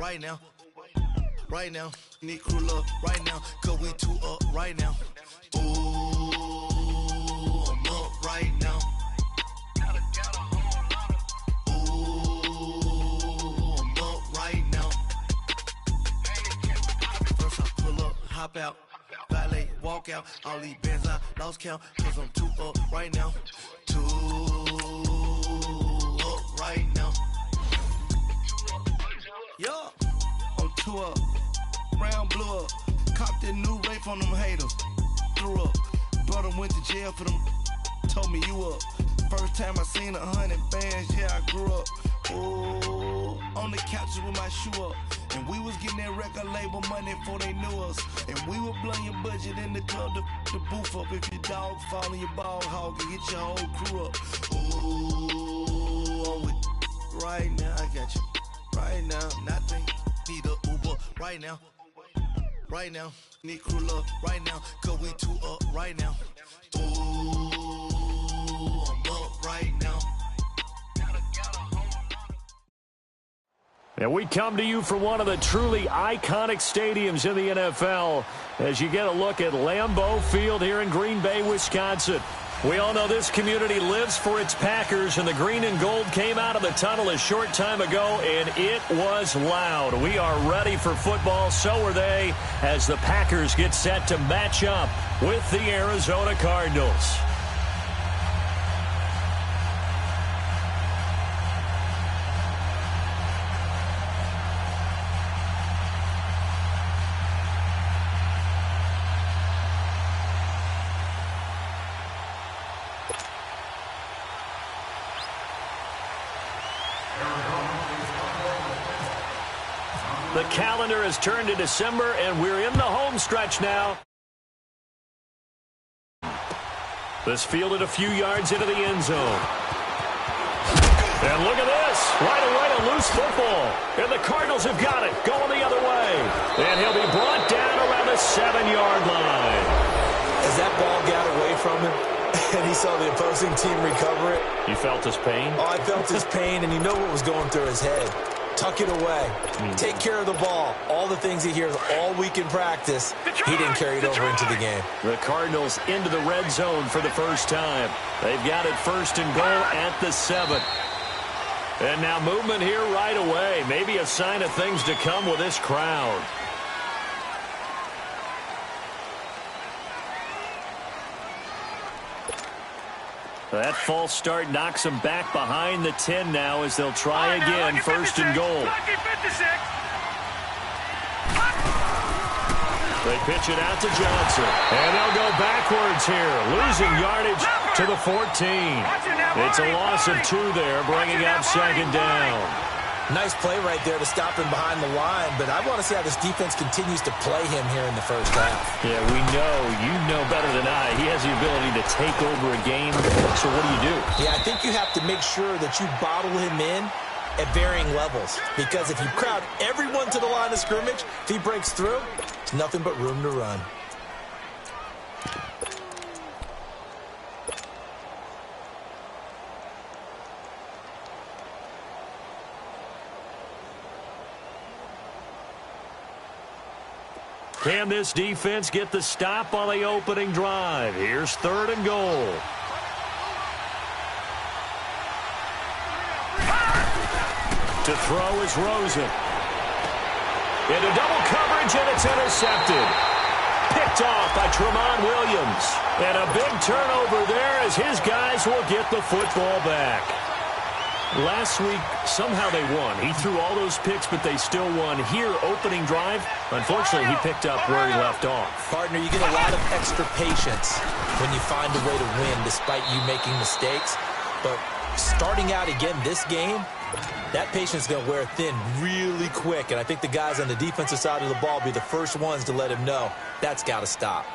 right now. Right now, need crew love right now, cause we two up right now. Ooh, I'm up right now. Ooh, I'm up right now. First I pull up, hop out, valet, walk out. All these bands I lost count, cause I'm two up right now. Two up right now. Yeah, I'm two up. Round blew up, copped that new rape on them haters. Threw up, brother went to jail for them. Told me you up. First time I seen 100 bands, yeah, I grew up. Ooh, on the couches with my shoe up. And we was getting that record label money before they knew us. And we were blowing your budget in the club to the booth up. If your dog fall in your ball hog and get your whole crew up. Ooh, I'm with right now, I got you. Right now, nothing, need a Uber right now. Right now, need crew love right now, cause we two up right now. Ooh, I'm up right now. And we come to you from one of the truly iconic stadiums in the NFL as you get a look at Lambeau Field here in Green Bay, Wisconsin. We all know this community lives for its Packers, and the green and gold came out of the tunnel a short time ago, and it was loud. We are ready for football, so are they, as the Packers get set to match up with the Arizona Cardinals. The calendar has turned to December, and we're in the home stretch now. This fielded a few yards into the end zone. And look at this. Right away, a loose football. And the Cardinals have got it, going the other way. And he'll be brought down around the 7-yard line. As that ball got away from him, and he saw the opposing team recover it. You felt his pain? Oh, I felt his pain, and you know what was going through his head. Tuck it away. Take care of the ball. All the things he hears all week in practice, he didn't carry it over into the game. The Cardinals into the red zone for the first time. They've got it first and goal at the 7. And now movement here right away. Maybe a sign of things to come with this crowd. That false start knocks them back behind the 10 now as they'll try again, first and goal. They pitch it out to Johnson. And they'll go backwards here, losing yardage to the 14. It's a loss of 2 there, bringing up second down. Nice play right there to stop him behind the line, but I want to see how this defense continues to play him here in the first half. Yeah, we know, you know better than I, he has the ability to take over a game. So what do? Yeah, I think you have to make sure that you bottle him in at varying levels, because if you crowd everyone to the line of scrimmage, if he breaks through, there's nothing but room to run. Can this defense get the stop on the opening drive? Here's third and goal. To throw is Rosen. Into double coverage, and it's intercepted. Picked off by Tramon Williams. And a big turnover there as his guys will get the football back. Last week, somehow they won. He threw all those picks, but they still won. Here, opening drive, unfortunately, he picked up where he left off. Partner, you get a lot of extra patience when you find a way to win despite you making mistakes. But starting out again this game, that patience is going to wear thin really quick. And I think the guys on the defensive side of the ball will be the first ones to let him know that's got to stop.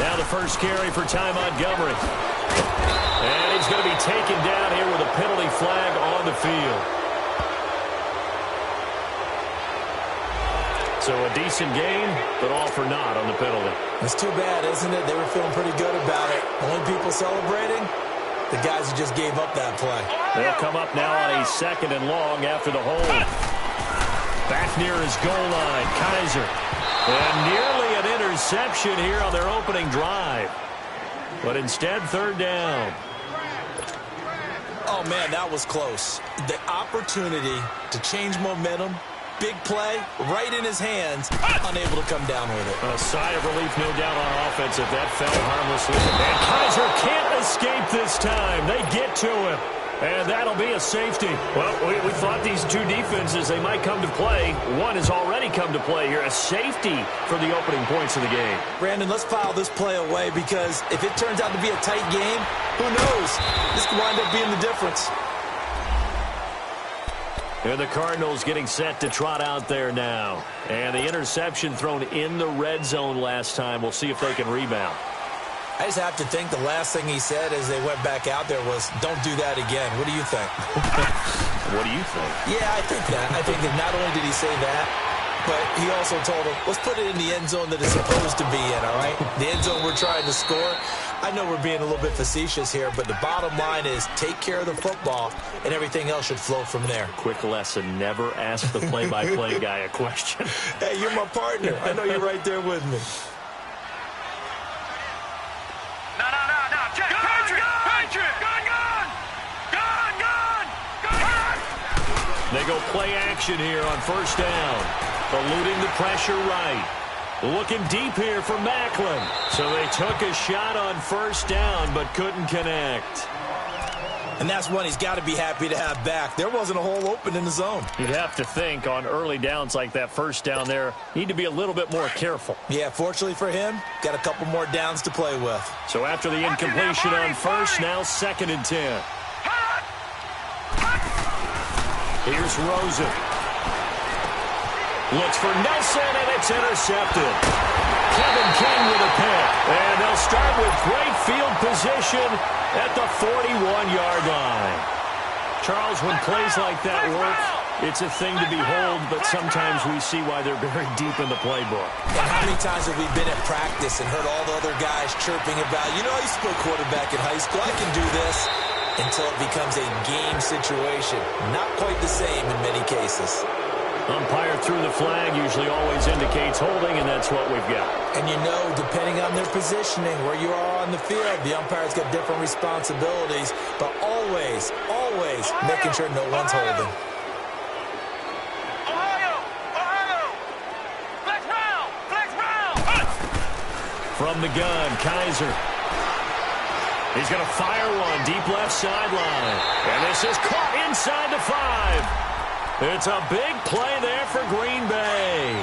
Now the first carry for Ty Montgomery. And he's going to be taken down here with a penalty flag on the field. So a decent game, but all for naught on the penalty. It's too bad, isn't it? They were feeling pretty good about it. Only people celebrating, the guys who just gave up that play. They'll come up now on a 2nd and long after the hold. Back near his goal line, Kaiser. And nearly an interception here on their opening drive. But instead, 3rd down. Oh, man, that was close. The opportunity to change momentum, big play, right in his hands, unable to come down with it. A sigh of relief, no doubt, on offense if that fell harmlessly. And Kaiser can't escape this time. They get to him. And that'll be a safety. Well, we thought these two defenses, they might come to play. One has already come to play here. A safety for the opening points of the game. Brandon, let's file this play away because if it turns out to be a tight game, who knows? This could wind up being the difference. And the Cardinals getting set to trot out there now. And the interception thrown in the red zone last time. We'll see if they can rebound. I just have to think the last thing he said as they went back out there was, don't do that again. What do you think? What do you think? Yeah, I think that. I think that not only did he say that, but he also told him, let's put it in the end zone that it's supposed to be in, all right? The end zone we're trying to score. I know we're being a little bit facetious here, but the bottom line is take care of the football, and everything else should flow from there. Quick lesson, never ask the play-by-play guy a question. Hey, you're my partner. I know you're right there with me. They go play action here on 1st down. Eluding the pressure right. Looking deep here for Macklin. So they took a shot on 1st down but couldn't connect. And that's one he's got to be happy to have back. There wasn't a hole open in the zone. You'd have to think on early downs like that 1st down there, need to be a little bit more careful. Yeah, fortunately for him, got a couple more downs to play with. So after the incompletion on 1st, now 2nd and 10. Here's Rosen. Looks for Nelson, and it's intercepted. Kevin King with a pick. And they'll start with great field position at the 41-yard line. Charles, when plays like that work, it's a thing to behold, but sometimes we see why they're very deep in the playbook. And how many times have we been at practice and heard all the other guys chirping about, you know, I used to play quarterback in high school, I can do this, until it becomes a game situation. Not quite the same in many cases. Umpire threw the flag, usually always indicates holding, and that's what we've got. And you know, depending on their positioning, where you are on the field, the umpire's got different responsibilities, but always, always making sure no one's holding. From the gun, Kaiser. He's going to fire one deep left sideline. And this is caught inside the 5. It's a big play there for Green Bay.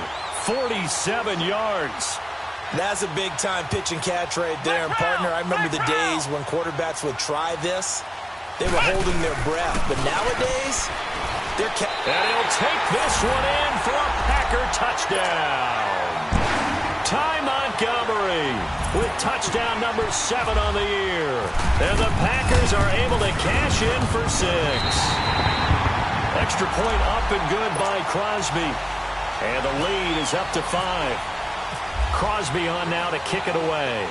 47 yards. That's a big-time pitch and catch right there. And, partner, I remember the days when quarterbacks would try this. They were holding their breath. But nowadays, they're... And he'll take this one in for a Packer touchdown. Ty Montgomery with touchdown number 7 on the year. And the Packers are able to cash in for 6. Extra point up and good by Crosby. And the lead is up to 5. Crosby on now to kick it away.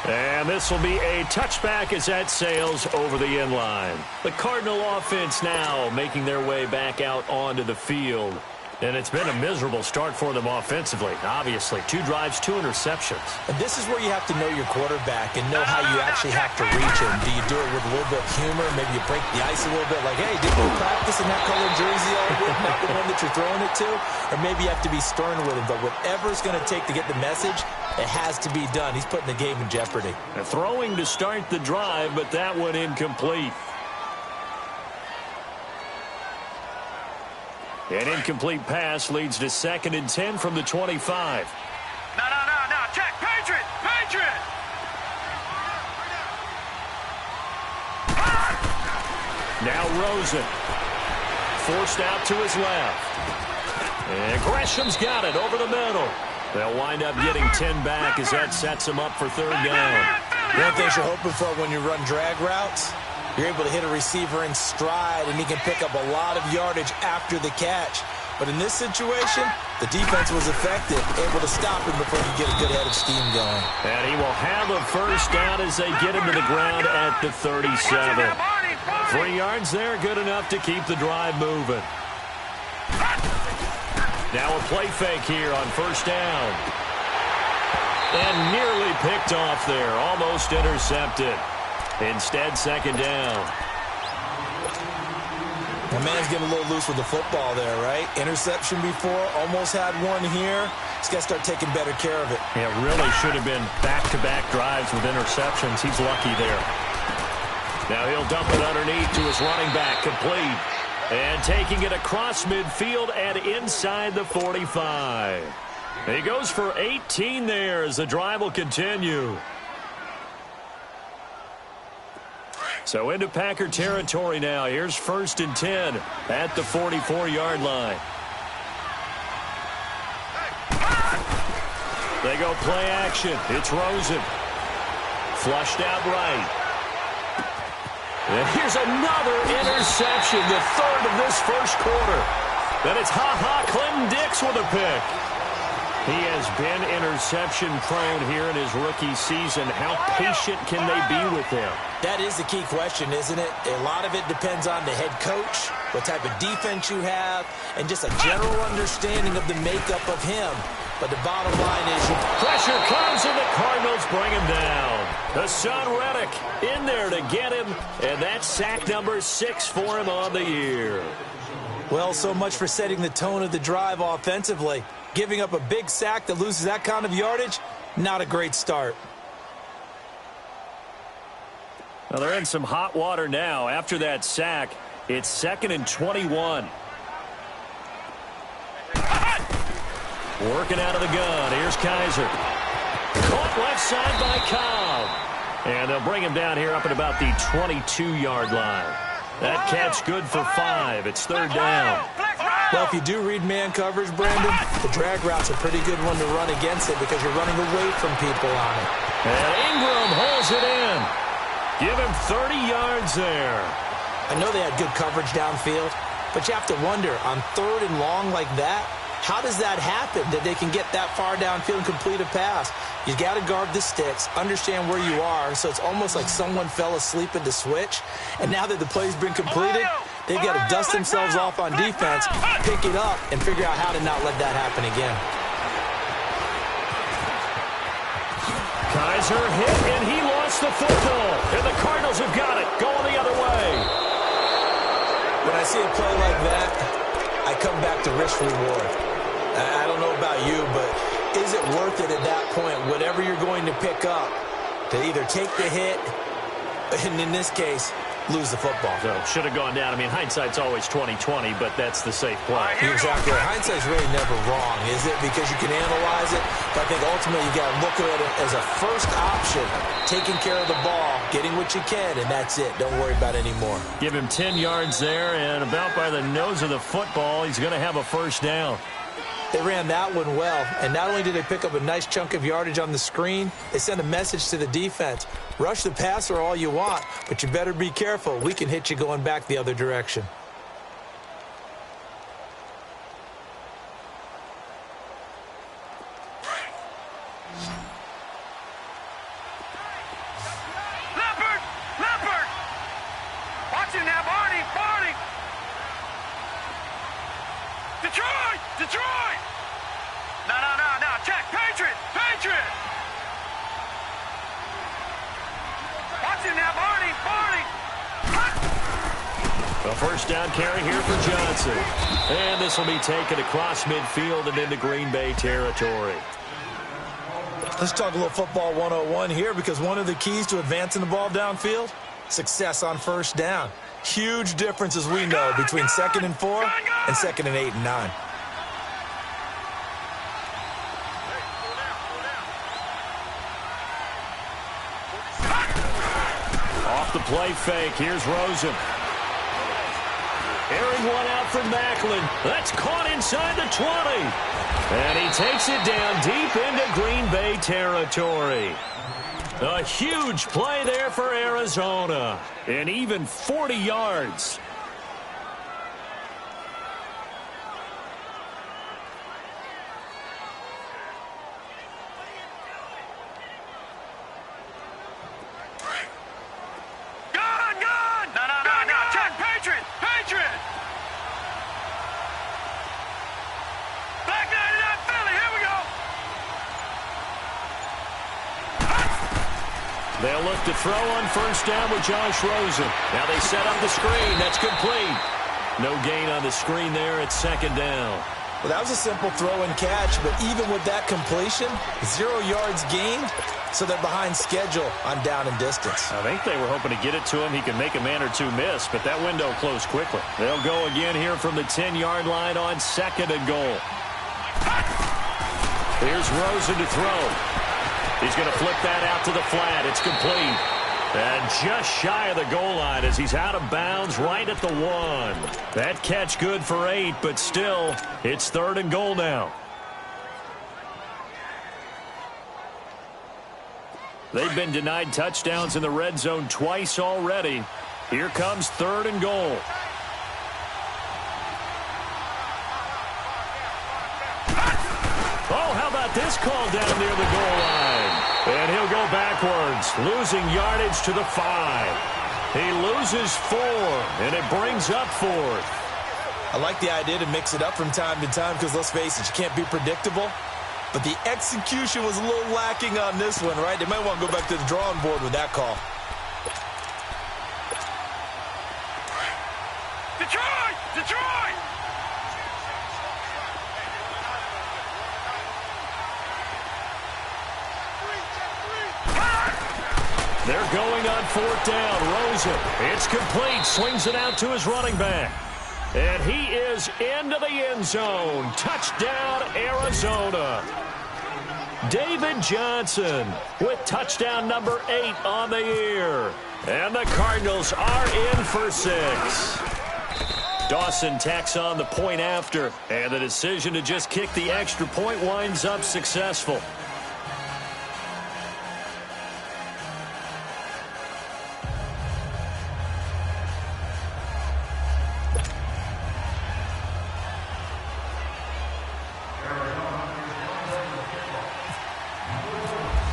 And this will be a touchback as that sails over the end line. The Cardinal offense now making their way back out onto the field. And it's been a miserable start for them offensively, obviously. 2 drives, 2 interceptions. And this is where you have to know your quarterback and know how you actually have to reach him. Do you do it with a little bit of humor? Maybe you break the ice a little bit, like, hey, didn't you practice in that colored jersey all week, not the one that you're throwing it to? Or maybe you have to be stern with him. But whatever it's going to take to get the message, it has to be done. He's putting the game in jeopardy. Throwing to start the drive, but that one incomplete. An incomplete pass leads to 2nd and 10 from the 25. No, check, Patriot! Now Rosen. Forced out to his left. And Gresham's got it over the middle. They'll wind up getting 10 back as that sets them up for 3rd down. One thing you're hoping for when you run drag routes, You're able to hit a receiver in stride, and he can pick up a lot of yardage after the catch. But in this situation, the defense was effective, able to stop him before you get a good head of steam going. And he will have a first down as they get him to the ground at the 37. 3 yards there, good enough to keep the drive moving. Now a play fake here on first down. And nearly picked off there, almost intercepted. Instead, second down. The man's getting a little loose with the football there, right? Interception before, almost had one here. He's got to start taking better care of it. Yeah, really should have been back-to-back drives with interceptions. He's lucky there. Now he'll dump it underneath to his running back, complete. And taking it across midfield and inside the 45. He goes for 18 there as the drive will continue. So into Packer territory now. Here's 1st and 10 at the 44-yard line. They go play action. It's Rosen. Flushed out right. And here's another interception, the 3rd of this first quarter. Then it's Clinton Dix with a pick. He has been interception-prone here in his rookie season. How patient can they be with him? That is the key question, isn't it? A lot of it depends on the head coach, what type of defense you have, and just a general understanding of the makeup of him. But the bottom line is... Pressure comes, and the Cardinals bring him down. Hassan Reddick in there to get him, and that's sack number 6 for him on the year. Well, so much for setting the tone of the drive offensively. Giving up a big sack that loses that kind of yardage, not a great start. Well, they're in some hot water now. After that sack, it's 2nd and 21. Working out of the gun. Here's Kaiser. Caught left side by Cobb. And they'll bring him down here up at about the 22-yard line. That catch good for 5. It's 3rd down. Well, if you do read man coverage, Brandon, the drag route's a pretty good one to run against it because you're running away from people on it. And Ingram holds it in. Give him 30 yards there. I know they had good coverage downfield, but you have to wonder, on 3rd and long like that, how does that happen that they can get that far downfield and complete a pass? You got to guard the sticks, understand where you are, so it's almost like someone fell asleep at the switch, and now that the play's been completed, they've got to dust themselves off on defense, pick it up, and figure out how to not let that happen again. Kaiser hit, and he lost the football. And the Cardinals have got it, going the other way. When I see a play like that, I come back to risk reward. I don't know about you, but is it worth it at that point, whatever you're going to pick up, to either take the hit, and in this case, lose the football? So should have gone down. I mean, hindsight's always 20/20, but that's the safe play. You're exactly right. Hindsight's really never wrong, is it? Because you can analyze it, but I think ultimately you got to look at it as a first option, taking care of the ball, getting what you can, and that's it. Don't worry about it anymore. Give him 10 yards there, and about by the nose of the football, he's going to have a first down. They ran that one well, and not only did they pick up a nice chunk of yardage on the screen, they sent a message to the defense. Rush the passer all you want, but you better be careful. We can hit you going back the other direction. Leopard! Watch him now, Barney! Detroit! No, check, Patriot! Watch him now, Barney! A first down carry here for Johnson. And this will be taken across midfield and into Green Bay territory. Let's talk a little football 101 here, because one of the keys to advancing the ball downfield, success on first down. Huge difference, as we know, between 2nd and 4 and 2nd and 8 and 9. Off the play fake, here's Rosen. Airing one out from Macklin. That's caught inside the 20. And he takes it down deep into Green Bay territory. A huge play there for Arizona. And even 40 yards. They'll look to throw on first down with Josh Rosen. Now they set up the screen. That's complete. No gain on the screen there. It's second down. Well, that was a simple throw and catch, but even with that completion, 0 yards gained, so they're behind schedule on down and distance. I think they were hoping to get it to him. He could make a man or two miss, but that window closed quickly. They'll go again here from the 10-yard line on second and goal. Here's Rosen to throw. He's going to flip that out to the flat. It's complete. And just shy of the goal line as he's out of bounds right at the 1. That catch good for 8, but still, it's third and goal now. They've been denied touchdowns in the red zone twice already. Here comes third and goal. Oh, how about this call down near the goal line? And he'll go backwards, losing yardage to the 5. He loses 4, and it brings up 4th. I like the idea to mix it up from time to time because, let's face it, you can't be predictable. But the execution was a little lacking on this one, right? They might want to go back to the drawing board with that call. Detroit! Detroit! They're going on fourth down. Rosen, it's complete. Swings it out to his running back. And he is into the end zone. Touchdown, Arizona. David Johnson with touchdown number 8 on the year. And the Cardinals are in for 6. Dawson tacks on the point after. And the decision to just kick the extra point winds up successful.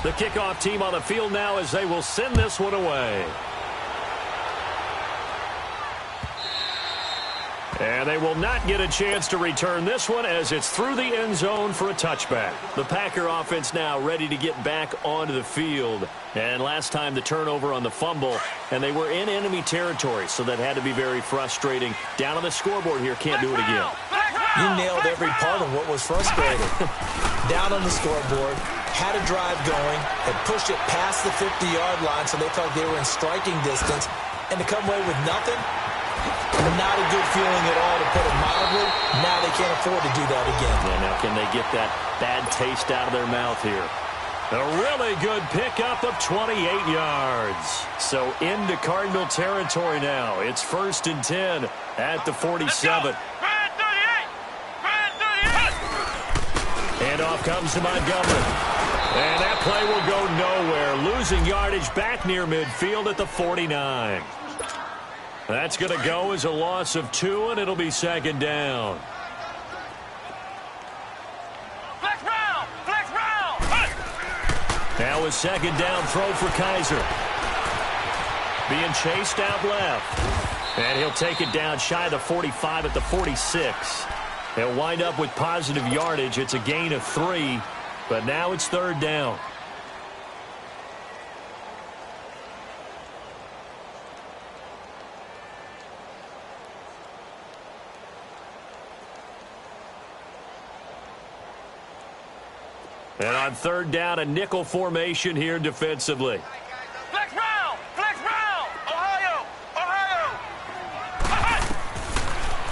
The kickoff team on the field now as they will send this one away. And they will not get a chance to return this one as it's through the end zone for a touchback. The Packer offense now ready to get back onto the field. And last time the turnover on the fumble, and they were in enemy territory, so that had to be very frustrating. Down on the scoreboard here, can't do it again. You nailed every part of what was frustrating. Down on the scoreboard, had a drive going, had pushed it past the 50-yard line so they felt they were in striking distance, and to come away with nothing, not a good feeling at all, to put it mildly. Now they can't afford to do that again. Yeah, now can they get that bad taste out of their mouth here? A really good pickup of 28 yards. So into Cardinal territory now. It's first and 10 at the 47. And off comes to Montgomery. And that play will go nowhere. Losing yardage back near midfield at the 49. That's going to go as a loss of 2, and it'll be second down. Flex round! Flex round! Now a second down throw for Kaiser. Being chased out left. And he'll take it down shy of the 45 at the 46. They'll wind up with positive yardage. It's a gain of 3, but now it's third down. And on third down, a nickel formation here defensively. Flex round! Flex round! Ohio! Ohio!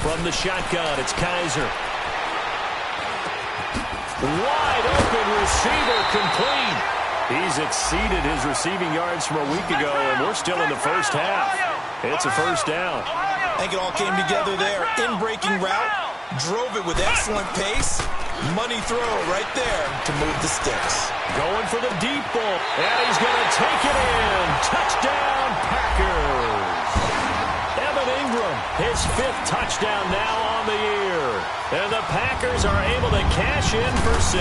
From the shotgun, it's Kaiser. Wide open receiver complete. He's exceeded his receiving yards from a week ago, and we're still in the first half. It's a first down. I think it all came together there. In-breaking route, drove it with excellent pace. Money throw right there to move the sticks. Going for the deep ball, and he's going to take it in. Touchdown, Packers. Evan Ingram, his 5th touchdown now on the year. And the Packers are able to cash in for 6.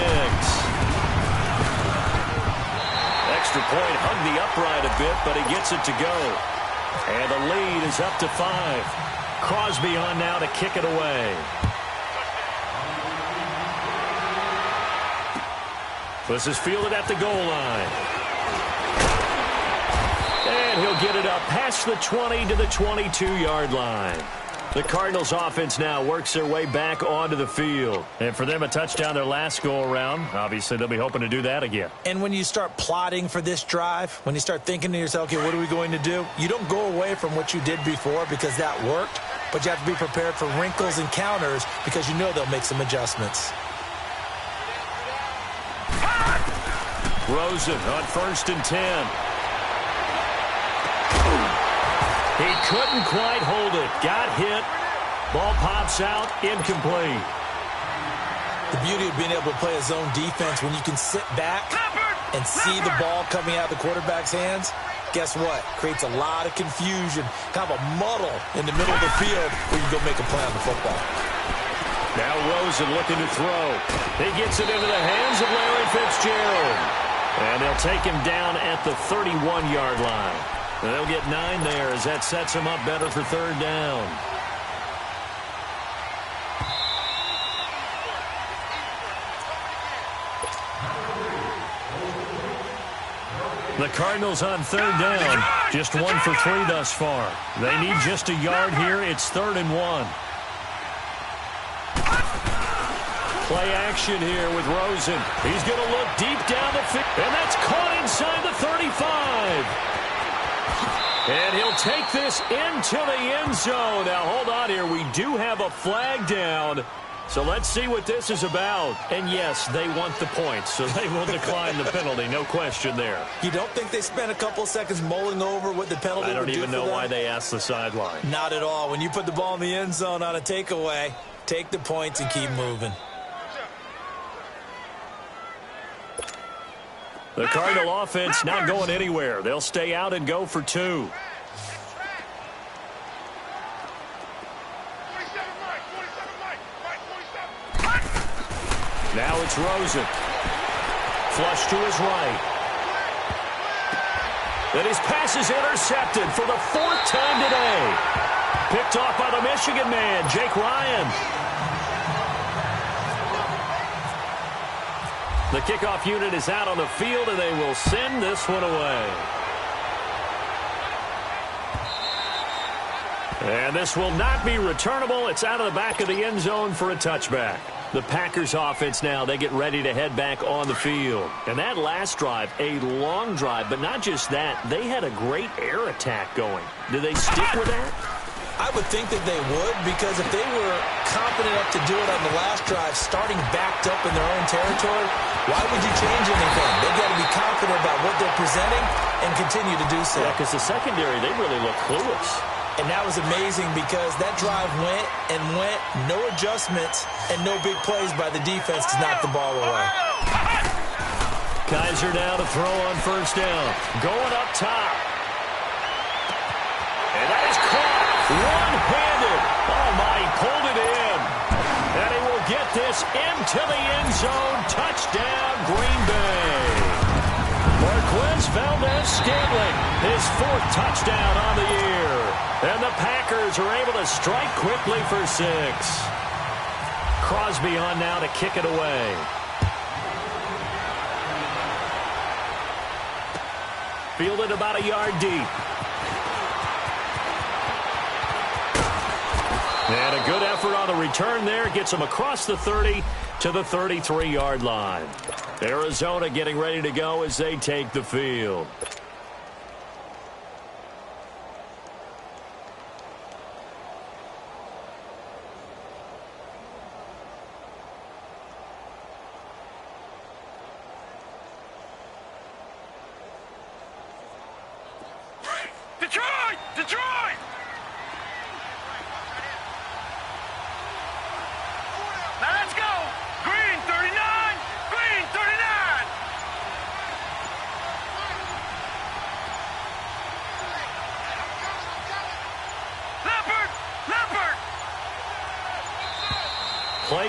Extra point hugged the upright a bit, but he gets it to go. And the lead is up to 5. Crosby on now to kick it away. This is fielded at the goal line. And he'll get it up past the 20 to the 22-yard line. The Cardinals offense now works their way back onto the field. And for them, a touchdown their last go-around. Obviously, they'll be hoping to do that again. And when you start plotting for this drive, when you start thinking to yourself, okay, what are we going to do? You don't go away from what you did before because that worked, but you have to be prepared for wrinkles and counters because you know they'll make some adjustments. Rosen on 1st and 10. He couldn't quite hold it. Got hit. Ball pops out. Incomplete. The beauty of being able to play a zone defense when you can sit back and see the ball coming out of the quarterback's hands, guess what? Creates a lot of confusion, kind of a muddle in the middle of the field where you go make a play on the football. Now Rosen looking to throw. He gets it into the hands of Larry Fitzgerald. And they'll take him down at the 31-yard line. And they'll get 9 there as that sets him up better for 3rd down. The Cardinals on 3rd down. Just 1 for 3 thus far. They need just a yard here. It's 3rd and 1. Play action here with Rosen. He's going to look deep down the field. And that's caught inside the 35. And he'll take this into the end zone. Now, hold on here. We do have a flag down. So let's see what this is about. And, yes, they want the points, so they will decline the penalty. No question there. You don't think they spent a couple seconds mulling over what the penalty would do? I don't even know why they asked the sideline. Not at all. When you put the ball in the end zone on a takeaway, take the points and keep moving. The Cardinal offense not going anywhere. They'll stay out and go for 2. Now it's Rosen. Flush to his right. Then his pass is intercepted for the 4th time today. Picked off by the Michigan man, Jake Ryan. The kickoff unit is out on the field, and they will send this one away. And this will not be returnable. It's out of the back of the end zone for a touchback. The Packers offense now, they get ready to head back on the field. And that last drive, a long drive, but not just that. They had a great air attack going. Do they stick with that? I would think that they would, because if they were confident enough to do it on the last drive, starting backed up in their own territory, why would you change anything? They've got to be confident about what they're presenting and continue to do so. Yeah, because the secondary, they really look clueless. And that was amazing because that drive went and went, no adjustments, and no big plays by the defense to knock the ball away. Kaiser now to throw on 1st down. Going up top. And that is caught. One-handed. Oh, my, he pulled it in. And he will get this into the end zone. Touchdown, Green Bay. Marquez Valdez-Scantling, his 4th touchdown on the year. And the Packers are able to strike quickly for 6. Crosby on now to kick it away. Fielded about a yard deep. And a good effort on the return there. Gets him across the 30 to the 33-yard line. Arizona getting ready to go as they take the field. Detroit! Detroit!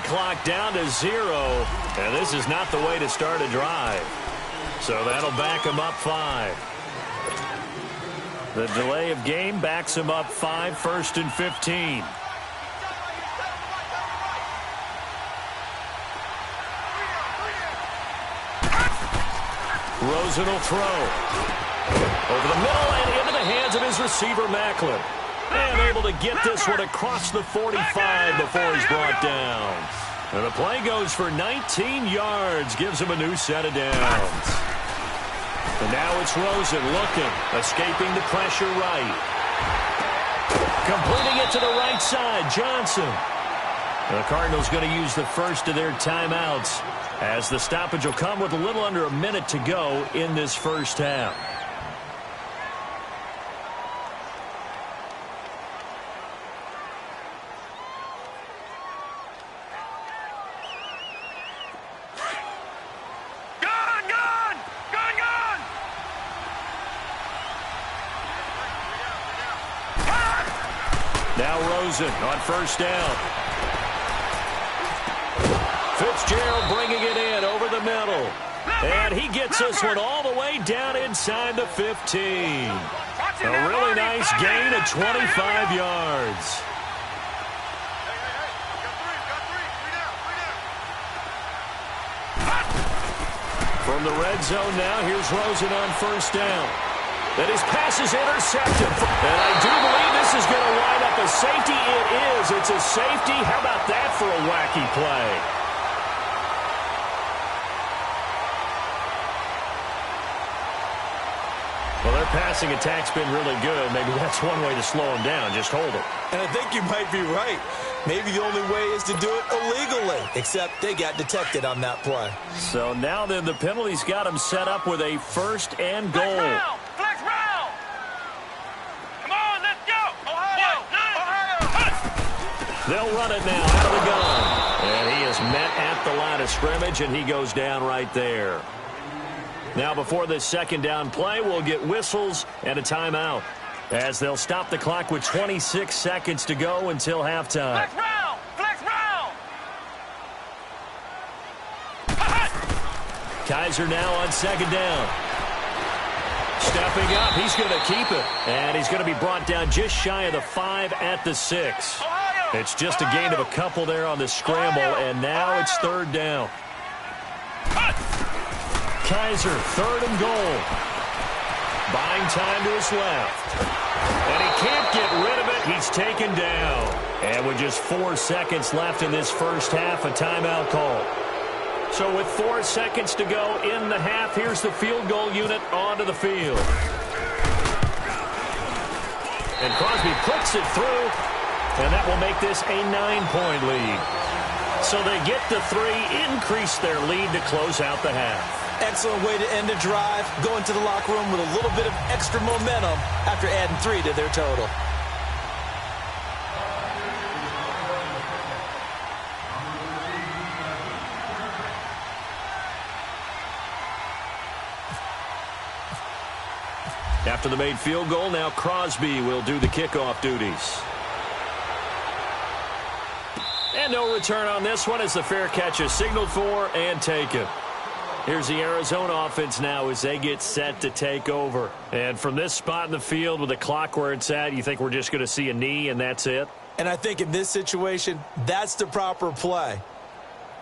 play clock down to 0, and this is not the way to start a drive. So that'll back him up 5. The delay of game backs him up 5, 1st and 15. Rosen will throw. Over the middle and into the hands of his receiver, Maclin. And able to get this one across the 45 before he's brought down. And the play goes for 19 yards, gives him a new set of downs. And now it's Rosen looking, escaping the pressure right. Completing it to the right side, Johnson. The Cardinals going to use the first of their timeouts, as the stoppage will come with a little under a minute to go in this first half. Now Rosen on first down. Fitzgerald bringing it in over the middle. And he gets this one all the way down inside the 15. A really nice gain of 25 yards. From the red zone now, here's Rosen on first down. That his pass is intercepted. And I do believe this is going to wind up a safety. It is. It's a safety. How about that for a wacky play? Well, their passing attack's been really good. Maybe that's one way to slow them down. Just hold them. And I think you might be right. Maybe the only way is to do it illegally, except they got detected on that play. So now then, the penalty's got them set up with a first and goal. Flex round! Come on, let's go! Ohio! They'll run it now out of the gun. And he is met at the line of scrimmage, and he goes down right there. Now before this second down play, we'll get whistles and a timeout, as they'll stop the clock with 26 seconds to go until halftime. Flex round! Flex round! Kaiser now on second down. Stepping up, he's going to keep it. And he's going to be brought down just shy of the 5 at the 6. It's just a gain of a couple there on the scramble, and now it's third down. Kaiser, third and goal. Buying time to his left. And he can't get rid of it. He's taken down. And with just 4 seconds left in this first half, a timeout call. So with 4 seconds to go in the half, here's the field goal unit onto the field. And Crosby puts it through, and that will make this a 9-point lead. So they get the 3, increase their lead to close out the half. Excellent way to end a drive, go into the locker room with a little bit of extra momentum after adding 3 to their total. After the made field goal, now Crosby will do the kickoff duties. And no return on this one as the fair catch is signaled for and taken. Here's the Arizona offense now as they get set to take over. And from this spot in the field with the clock where it's at, you think we're just going to see a knee and that's it? And I think in this situation, that's the proper play.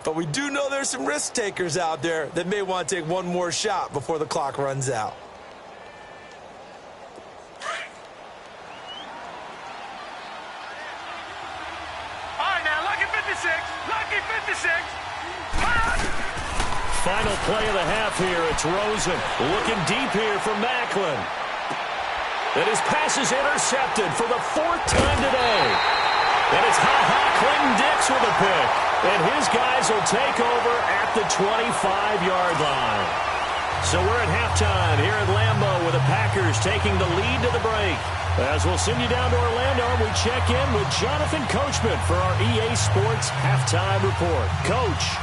But we do know there's some risk takers out there that may want to take one more shot before the clock runs out. All right, now, lucky 56. Lucky 56. Final play of the half here. It's Rosen looking deep here for Maclin. And his pass is intercepted for the 4th time today. And it's Clinton Dix with a pick. And his guys will take over at the 25-yard line. So we're at halftime here at Lambeau with the Packers taking the lead to the break. As we'll send you down to Orlando, we check in with Jonathan Coachman for our EA Sports Halftime Report. Coach.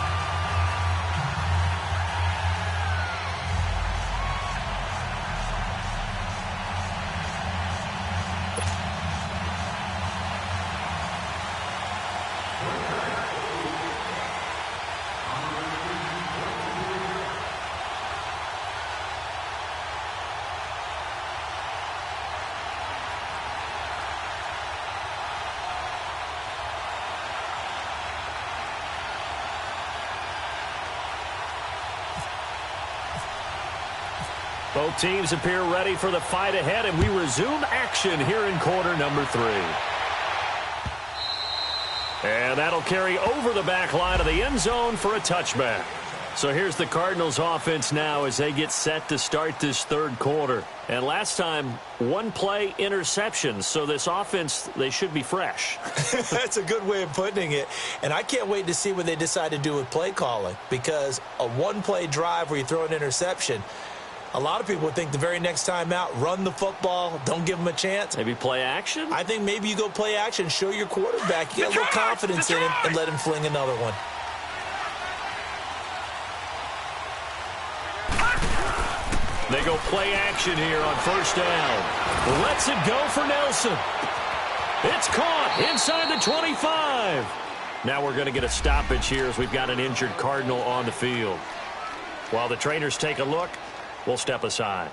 Both teams appear ready for the fight ahead, and we resume action here in quarter number 3. And that'll carry over the back line of the end zone for a touchback. So here's the Cardinals offense now as they get set to start this third quarter. And last time, one play interception. So this offense, they should be fresh. That's a good way of putting it. And I can't wait to see what they decide to do with play calling, because a one-play drive where you throw an interception, a lot of people would think the very next time out, run the football, don't give them a chance. Maybe play action? I think maybe you go play action, show your quarterback, you get a little confidence in him, and let him fling another one. They go play action here on first down. Lets it go for Nelson. It's caught inside the 25. Now we're going to get a stoppage here as we've got an injured Cardinal on the field. While the trainers take a look, we'll step aside.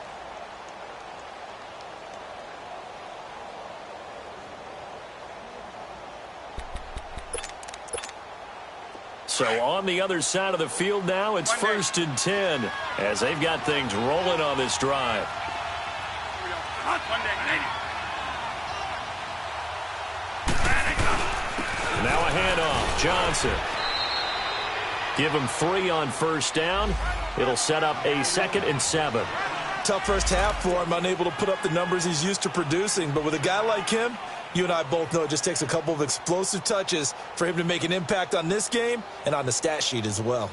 So on the other side of the field now, it's 1st and 10 as they've got things rolling on this drive. Now a handoff. Johnson. Give him 3 on first down. It'll set up a 2nd and 7. Tough first half for him, unable to put up the numbers he's used to producing. But with a guy like him, you and I both know it just takes a couple of explosive touches for him to make an impact on this game and on the stat sheet as well.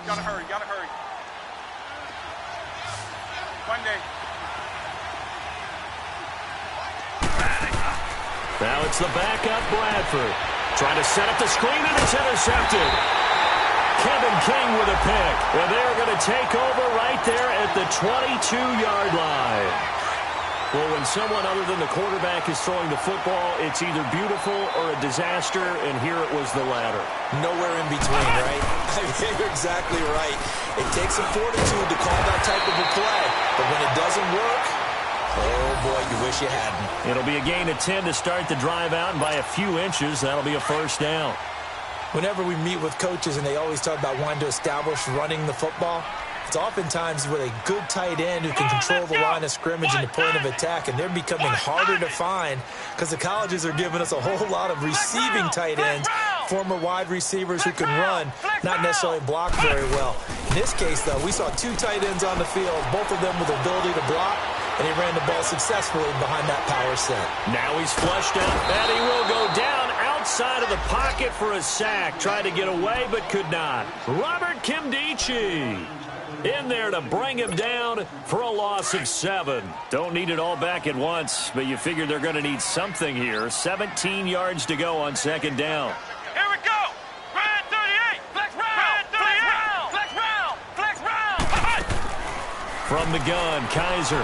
Gotta hurry, gotta hurry. One day. Now it's the backup, Bradford. Trying to set up the screen, and it's intercepted. Kevin King with a pick. And they're going to take over right there at the 22-yard line. Well, when someone other than the quarterback is throwing the football, it's either beautiful or a disaster, and here it was the latter. Nowhere in between, right? You're exactly right. It takes some fortitude to call that type of a play, but when it doesn't work, oh, boy, you wish you hadn't. It'll be a gain of 10 to start the drive out, and by a few inches, that'll be a first down. Whenever we meet with coaches and they always talk about wanting to establish running the football, it's oftentimes with a good tight end who can control the line of scrimmage and the point of attack, and they're becoming harder to find because the colleges are giving us a whole lot of receiving tight ends, former wide receivers who can run, not necessarily block very well. In this case, though, we saw 2 tight ends on the field, both of them with the ability to block, and he ran the ball successfully behind that power set. Now he's flushed out, and he will go down outside of the pocket for a sack. Tried to get away, but could not. Robert Kimdichie in there to bring him down for a loss of 7. Don't need it all back at once, but you figure they're going to need something here. 17 yards to go on 2nd down. Here we go. Red 38. Flex round. Red 38. Flex round. Flex round. From the gun, Kaiser.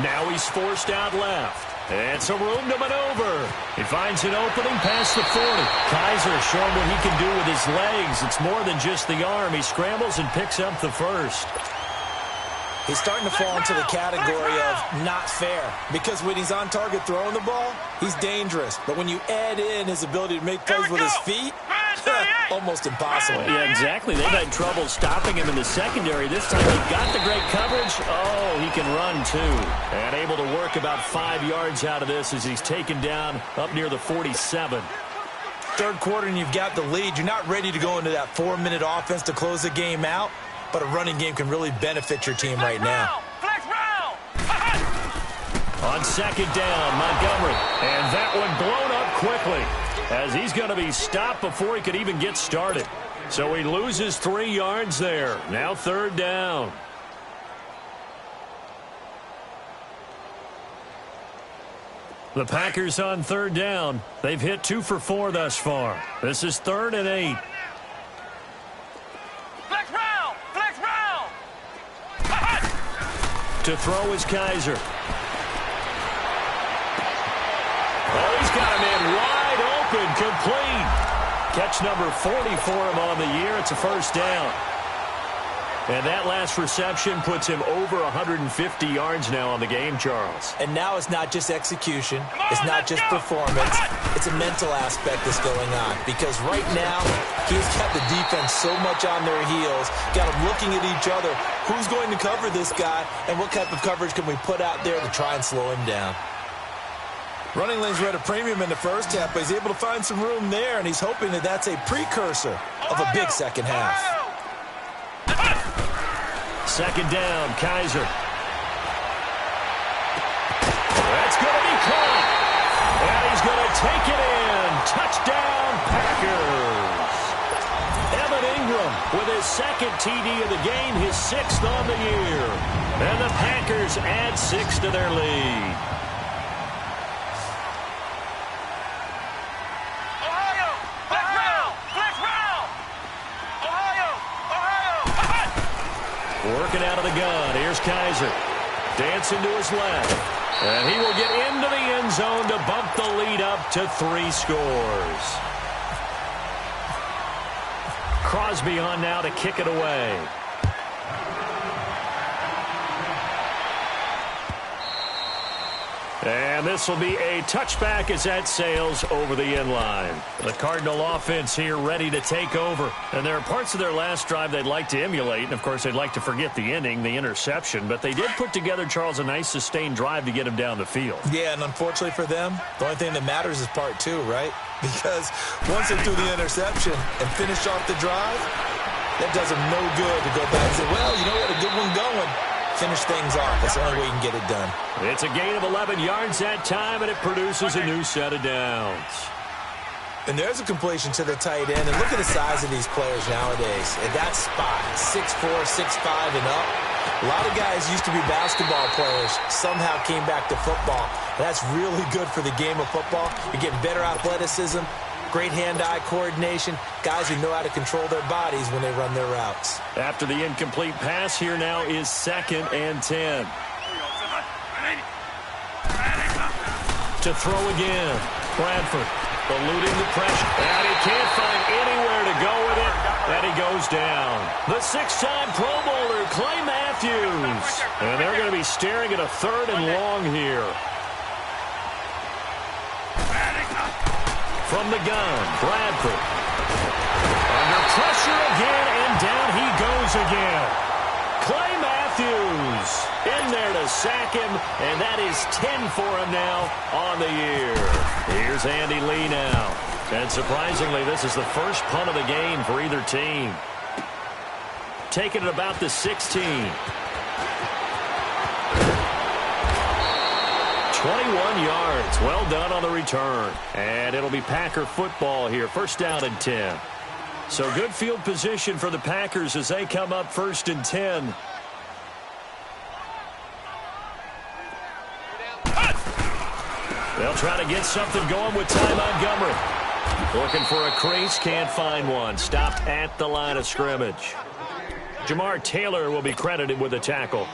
Now he's forced out left. And some room to maneuver. He finds an opening past the 40. Kaiser showing what he can do with his legs. It's more than just the arm. He scrambles and picks up the first. He's starting to fall into the category of not fair, because when he's on target throwing the ball, he's dangerous. But when you add in his ability to make plays with his feet, almost impossible. Yeah, exactly. They've had trouble stopping him in the secondary. This time he got the great coverage. Oh, he can run too. And able to work about 5 yards out of this as he's taken down up near the 47. Third quarter and you've got the lead. You're not ready to go into that 4-minute offense to close the game out, but a running game can really benefit your team right now. Flex round. On 2nd down, Montgomery. And that one blown up quickly as he's going to be stopped before he could even get started. So he loses 3 yards there. Now 3rd down. The Packers on 3rd down. They've hit 2 for 4 thus far. This is 3rd and 8. Flex round. Flex round. To throw is Kaiser. Oh, he's got a man wide open, complete. Catch number 40 for him on the year. It's a first down. And that last reception puts him over 150 yards now on the game, Charles. And now it's not just execution. It's not just performance. It's a mental aspect that's going on. Because right now, he's got the defense so much on their heels, got them looking at each other. Who's going to cover this guy, and what type of coverage can we put out there to try and slow him down? Running lanes were at a premium in the first half, but he's able to find some room there, and he's hoping that that's a precursor of a big second half. Second down, Kaiser. That's going to be caught. And he's going to take it in. Touchdown, Packers. Evan Ingram with his second TD of the game, his 6th on the year. And the Packers add 6 to their lead. Working out of the gun. Here's Kaiser. Dancing to his left. And he will get into the end zone to bump the lead up to 3 scores. Crosby on now to kick it away. And this will be a touchback as that sails over the end line. The Cardinal offense here ready to take over. And there are parts of their last drive they'd like to emulate. And, of course, they'd like to forget the ending, the interception. But they did put together, Charles, a nice sustained drive to get him down the field. Yeah, and unfortunately for them, the only thing that matters is part 2, right? Because once they threw the interception and finished off the drive, that does them no good to go back and say, well, you know what, a good one going. Finish things off. That's the only way you can get it done. It's a gain of 11 yards that time, and it produces a new set of downs. And there's a completion to the tight end. And look at the size of these players nowadays. At that spot, 6'4", 6'5", and up. A lot of guys used to be basketball players. Somehow came back to football. And that's really good for the game of football. You're getting better athleticism, great hand-eye coordination, guys who know how to control their bodies when they run their routes. After the incomplete pass, here now is 2nd and 10. To throw again. Bradford eluding the pressure. And he can't find anywhere to go with it. And he goes down. The 6-time Pro Bowler, Clay Matthews. And they're going to be staring at a 3rd and long here. From the gun, Bradford. Under pressure again, and down he goes again. Clay Matthews in there to sack him, and that is 10 for him now on the year. Here's Andy Lee now. And surprisingly, this is the first punt of the game for either team. Taking it about the 16. 21 yards. Well done on the return. And it'll be Packer football here. 1st down and 10. So good field position for the Packers as they come up 1st and 10. They'll try to get something going with Ty Montgomery. Looking for a crease, can't find one. Stopped at the line of scrimmage. Jamar Taylor will be credited with a tackle.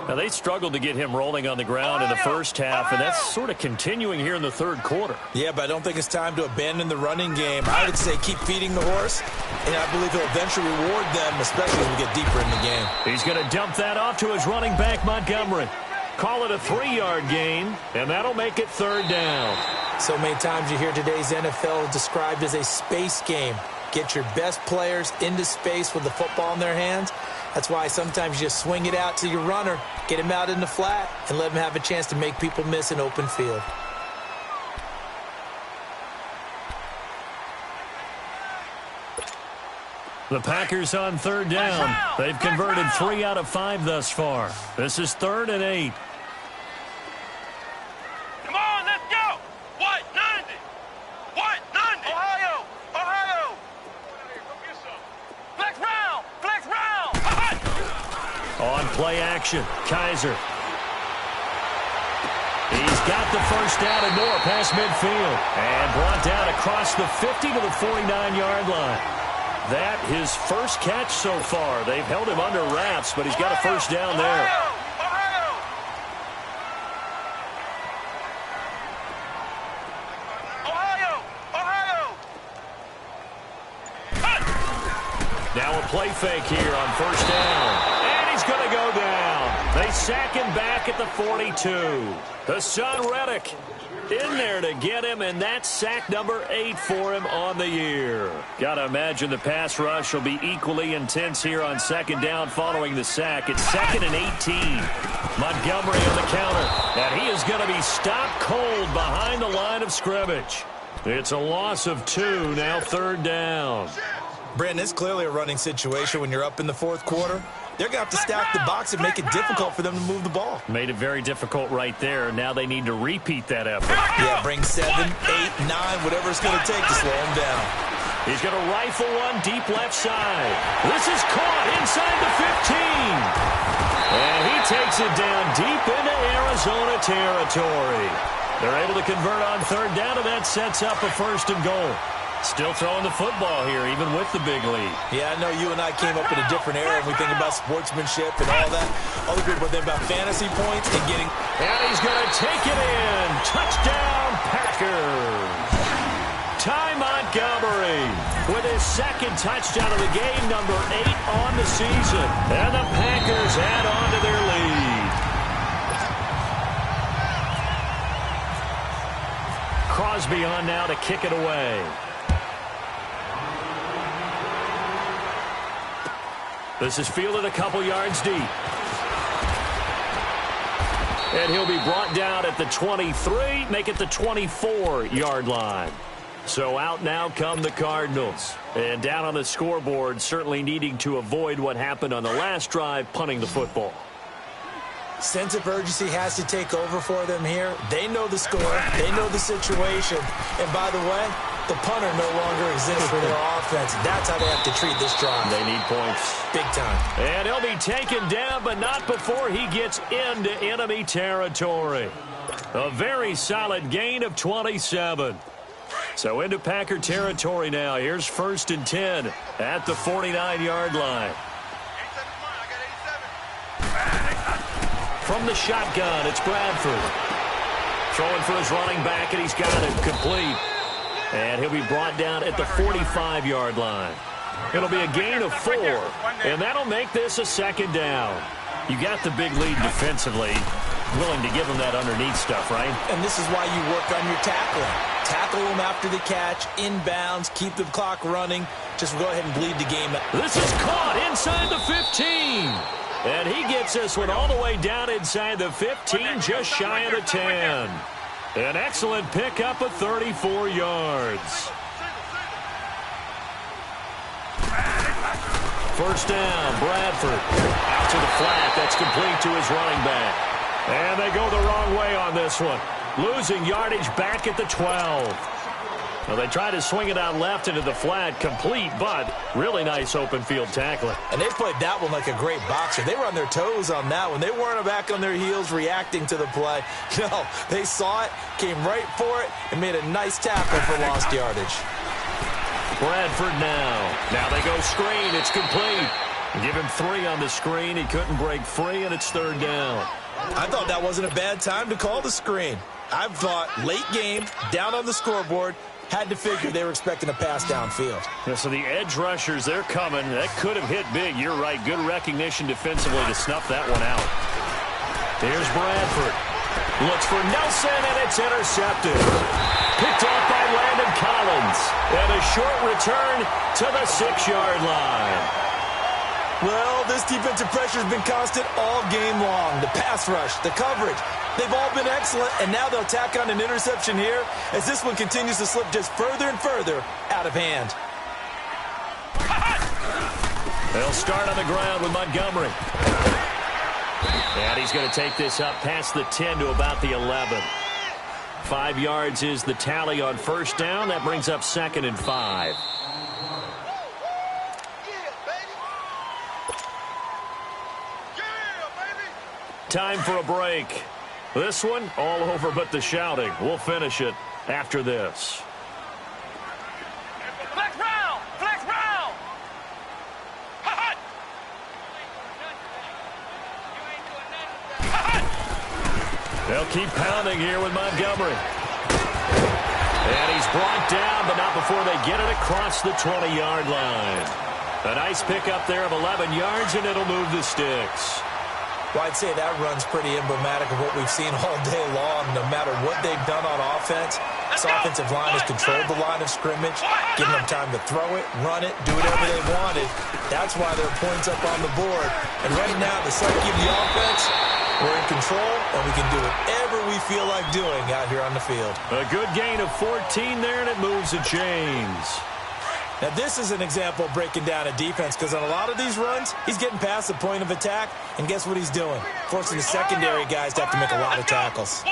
Now, they struggled to get him rolling on the ground in the first half, and that's sort of continuing here in the 3rd quarter. Yeah, but I don't think it's time to abandon the running game. I would say keep feeding the horse, and I believe he'll eventually reward them, especially as we get deeper in the game. He's going to dump that off to his running back, Montgomery. Call it a 3-yard gain, and that'll make it 3rd down. So many times you hear today's NFL described as a space game. Get your best players into space with the football in their hands. That's why sometimes you just swing it out to your runner, get him out in the flat, and let him have a chance to make people miss an open field. The Packers on 3rd down. They've converted 3 out of 5 thus far. This is 3rd and 8. Come on, let's go. White 90. White 90. Ohio. Ohio. Flex round. Flex round. On play action, Kaiser. He's got the 1st down and more past midfield. And brought down across the 50 to the 49-yard line. That his first catch so far. They've held him under wraps, but he's got a 1st down there. play fake here on first down. And he's going to go down. They sack him back at the 42. Hassan Reddick in there to get him, and that's sack number 8 for him on the year. Got to imagine the pass rush will be equally intense here on second down following the sack. It's 2nd and 18. Montgomery on the counter, and he is going to be stopped cold behind the line of scrimmage. It's a loss of 2, now 3rd down. Brandon, it's clearly a running situation when you're up in the 4th quarter. They're going to have to stack the box and make it difficult for them to move the ball. Made it very difficult right there. Now they need to repeat that effort. Yeah, bring 7, 8, 9, whatever it's going to take to slow him down. He's going to rifle one deep left side. This is caught inside the 15. And he takes it down deep into Arizona territory. They're able to convert on 3rd down, and that sets up a 1st and goal. Still throwing the football here, even with the big lead. Yeah, I know you and I came up in a different era, and we think about sportsmanship and all that. Other people think about fantasy points and getting... And he's going to take it in. Touchdown, Packers. Ty Montgomery with his 2nd touchdown of the game, number 8 on the season. And the Packers add on to their lead. Crosby on now to kick it away. This is fielded a couple yards deep. And he'll be brought down at the 23, make it the 24-yard line. So out now come the Cardinals. And down on the scoreboard, certainly needing to avoid what happened on the last drive, punting the football. Sense of urgency has to take over for them here. They know the score. They know the situation. And by the way, the punter no longer exists for their offense. That's how they have to treat this drive. They need points. Big time. And he'll be taken down, but not before he gets into enemy territory. A very solid gain of 27. So into Packer territory now. Here's 1st and 10 at the 49-yard line. From the shotgun, it's Bradford. Throwing for his running back, and he's got it complete. And he'll be brought down at the 45-yard line. It'll be a gain of 4, and that'll make this a 2nd down. You got the big lead defensively. Willing to give them that underneath stuff, right? And this is why you work on your tackling. Tackle them after the catch, inbounds, keep the clock running. Just go ahead and bleed the game. This is caught inside the 15. And he gets this one all the way down inside the 15, just shy of the 10. An excellent pickup of 34 yards. 1st down, Bradford. Out to the flat. That's complete to his running back. And they go the wrong way on this one. Losing yardage back at the 12. Well, they try to swing it out left into the flat, complete, but really nice open field tackling. And they played that one like a great boxer. They were on their toes on that one. They weren't back on their heels reacting to the play. No, they saw it, came right for it, and made a nice tackle for lost yardage. Bradford now. Now they go screen. It's complete. Give him 3 on the screen. He couldn't break free, and it's 3rd down. I thought that wasn't a bad time to call the screen. I thought late game, down on the scoreboard, had to figure they were expecting a pass downfield. Yeah, so the edge rushers, they're coming. That could have hit big. You're right. Good recognition defensively to snuff that one out. Here's Bradford. Looks for Nelson, and it's intercepted. Picked off by Landon Collins. And a short return to the 6-yard line. Well, this defensive pressure has been constant all game long. The pass rush, the coverage, they've all been excellent, and now they'll tack on an interception here as this one continues to slip just further and further out of hand. They'll start on the ground with Montgomery. And he's going to take this up past the 10 to about the 11. 5 yards is the tally on 1st down. That brings up 2nd and 5. Time for a break. This one, all over but the shouting. We'll finish it after this. Flex round! Flex round! They'll keep pounding here with Montgomery. And he's brought down, but not before they get it across the 20-yard line. A nice pickup there of 11 yards, and it'll move the sticks. Well, I'd say that run's pretty emblematic of what we've seen all day long. No matter what they've done on offense, this offensive line has controlled the line of scrimmage, giving them time to throw it, run it, do whatever they wanted. That's why there are points up on the board. And right now, the second give the offense, we're in control, and we can do whatever we feel like doing out here on the field. A good gain of 14 there, and it moves the chains. Now, this is an example of breaking down a defense, because on a lot of these runs, he's getting past the point of attack, and guess what he's doing? Forcing the secondary guys to have to make a lot of tackles.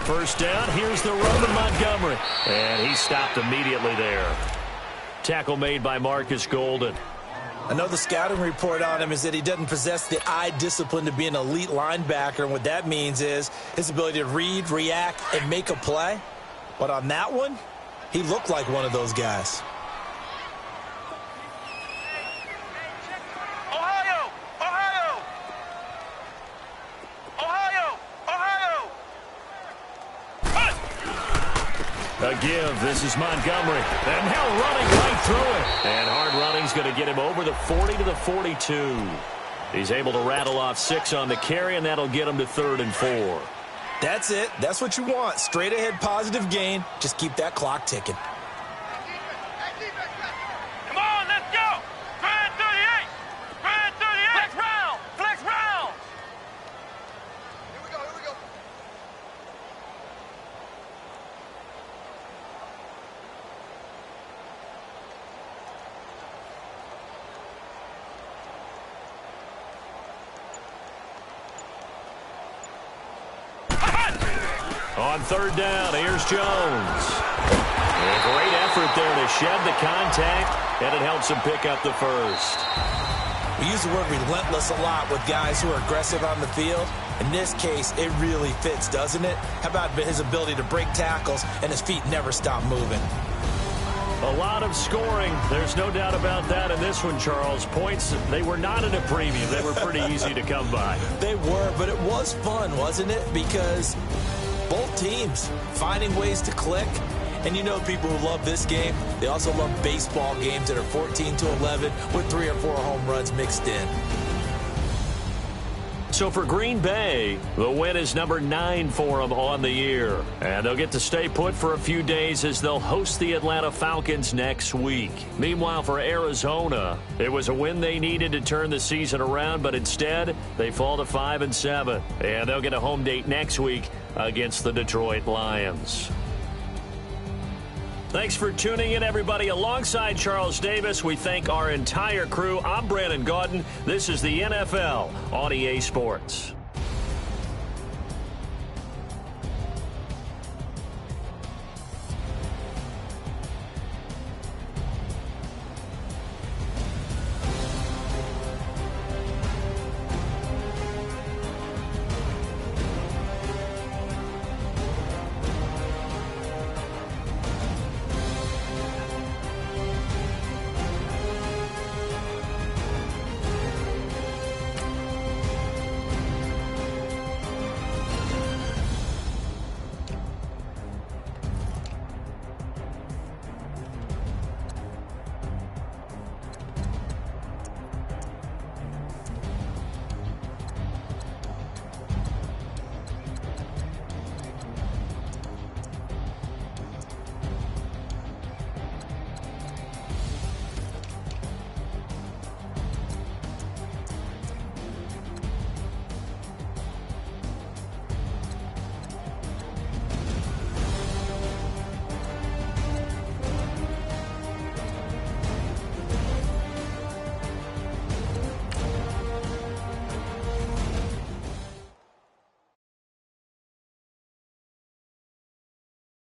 First down, here's the run to Montgomery. And he stopped immediately there. Tackle made by Marcus Golden. I know the scouting report on him is that he doesn't possess the eye discipline to be an elite linebacker, and what that means is his ability to read, react, and make a play. But on that one, he looked like one of those guys. Ohio! Ohio! Ohio! Ohio! A give. This is Montgomery. And now running right through it. And hard running's going to get him over the 40 to the 42. He's able to rattle off 6 on the carry, and that'll get him to 3rd and 4. That's it. That's what you want. Straight ahead positive gain. Just keep that clock ticking. Come on, let's go! Grand 38! Grand 38! Flex round! Flex round! Here we go, here we go. On 3rd down, here's Jones. A great effort there to shed the contact, and it helps him pick up the first. We use the word relentless a lot with guys who are aggressive on the field. In this case, it really fits, doesn't it? How about his ability to break tackles and his feet never stop moving? A lot of scoring. There's no doubt about that in this one, Charles. Points, they were not at a premium. They were pretty easy to come by. They were, but it was fun, wasn't it? Because both teams finding ways to click. And you know people who love this game, they also love baseball games that are 14-11 with 3 or 4 home runs mixed in. So for Green Bay, the win is number 9 for them on the year. And they'll get to stay put for a few days as they'll host the Atlanta Falcons next week. Meanwhile, for Arizona, it was a win they needed to turn the season around, but instead, they fall to 5-7. And they'll get a home date next week against the Detroit Lions. Thanks for tuning in, everybody. Alongside Charles Davis, we thank our entire crew. I'm Brandon Gaudin. This is the NFL on EA Sports.